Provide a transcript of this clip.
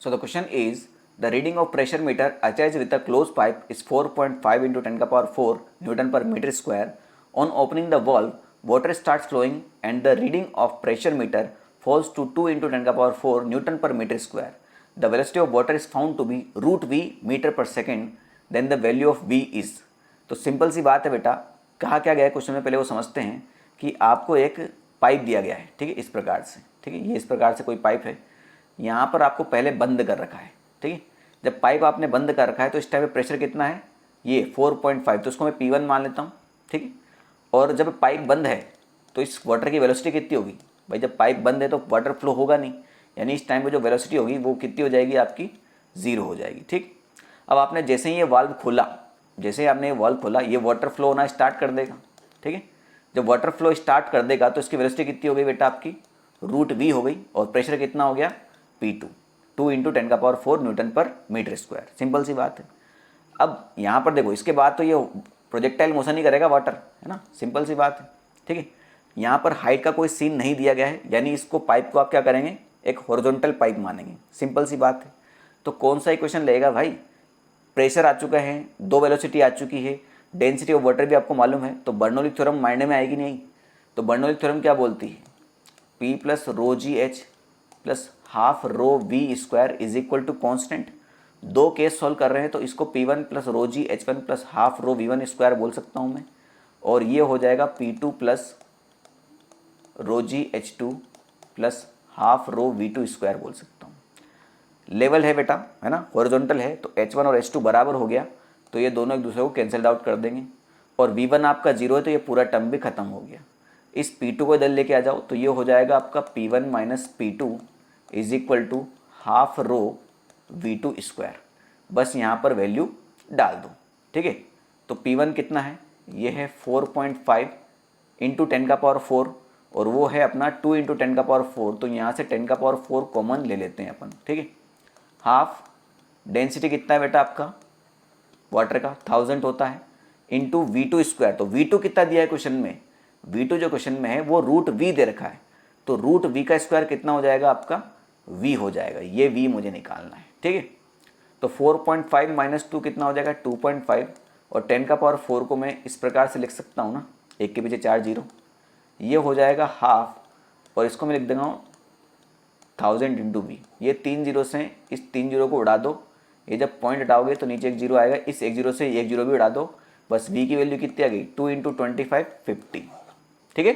So the question is, the reading of pressure meter attached with a closed pipe is 4.5 into 10 power 4 Newton per meter square. On opening the valve, water starts flowing and the reading of pressure meter falls to 2 into 10 power 4 Newton per meter square. The velocity of water is found to be root v meter per second. Then the value of v is. तो simple सी बात है बेटा, कहा क्या गया है question में, पहले वो समझते हैं कि आपको एक पाइप दिया गया है, ठीक है, इस प्रकार से, ठीक है, ये इस प्रकार से कोई पाइप है, यहाँ पर आपको पहले बंद कर रखा है, ठीक है। जब पाइप आपने बंद कर रखा है तो इस टाइम पे प्रेशर कितना है, ये 4.5, तो उसको मैं P1 मान लेता हूँ, ठीक है। और जब पाइप बंद है तो इस वाटर की वेलोसिटी कितनी होगी भाई, जब पाइप बंद है तो वाटर फ्लो होगा नहीं, यानी इस टाइम पे जो वेलोसिटी होगी वो कितनी हो जाएगी, आपकी 0 हो जाएगी, ठीक। अब आपने जैसे ही ये वाल्व खोला, जैसे ही आपने ये वाल्व खोला, ये वाटर फ्लो होना स्टार्ट कर देगा, ठीक है। जब वाटर फ्लो स्टार्ट कर देगा तो इसकी वेलोसिटी कितनी हो गई बेटा, आपकी रूट वी हो गई, और प्रेशर कितना हो गया, P2, 2 इंटू 10 का पावर 4 न्यूटन पर मीटर स्क्वायर। सिंपल सी बात है। अब यहाँ पर देखो, इसके बाद तो ये प्रोजेक्टाइल मोशन ही करेगा वाटर, है ना, सिंपल सी बात है, ठीक है। यहाँ पर हाइट का कोई सीन नहीं दिया गया है, यानी इसको पाइप को आप क्या करेंगे, एक हॉरिजॉन्टल पाइप मानेंगे, सिंपल सी बात है। तो कौन सा इक्वेशन लेगा भाई, प्रेशर आ चुका है, 2 वेलोसिटी आ चुकी है, डेंसिटी ऑफ वाटर भी आपको मालूम है, तो बर्नौली थ्योरम मायने में आएगी नहीं। तो बर्नौली थ्योरम क्या बोलती है, P plus rho g h plus half rho v square is equal to constant. 2 case solve कर रहे हैं तो इसको P1 plus rho g h one plus half rho V1 square बोल सकता हूँ मैं, और ये हो जाएगा P2 plus rho g h two plus half rho V2 square बोल सकता हूँ। लेवल है बेटा, है ना, हॉरिजॉन्टल है, तो H1 और H2 बराबर हो गया, तो ये दोनों एक दूसरे को कैंसिल आउट कर देंगे, और V1 आपका 0 है तो ये पूरा टर्म भी खत्म हो गया। इस P2 को इधर लेके आ जाओ तो ये हो जाएगा आपका P1 minus P2 is equal to half rho V2 square. बस यहाँ पर वैल्यू डाल दो, ठीक है। तो P1 कितना है, ये है 4.5 इंटू 10 का पावर 4, और वो है अपना 2 इंटू 10 का पावर 4, तो यहाँ से 10 का पावर 4 कॉमन ले लेते हैं अपन, ठीक है। हाफ डेंसिटी कितना है बेटा आपका वाटर का, 1000 होता है, इंटू V2 स्क्वायर। तो V2 कितना दिया है क्वेश्चन में, V2 जो क्वेश्चन में है वो रूट V दे रखा है, तो रूट V का स्क्वायर कितना हो जाएगा, आपका V हो जाएगा, ये V मुझे निकालना है, ठीक है। तो 4.5 माइनस 2 कितना हो जाएगा, 2.5, और 10 का पावर 4 को मैं इस प्रकार से लिख सकता हूँ ना, एक के पीछे 4 जीरो, ये हो जाएगा हाफ, और इसको मैं लिख देगा 1000 इंटू V। ये 3 जीरो से इस 3 जीरो को उड़ा दो, ये जब पॉइंट हटाओगे तो नीचे एक जीरो आएगा, इस एक जीरो से एक जीरो भी उड़ा दो, बस V की वैल्यू कितनी आ गई, 2 इंटू 25 50, ठीक है।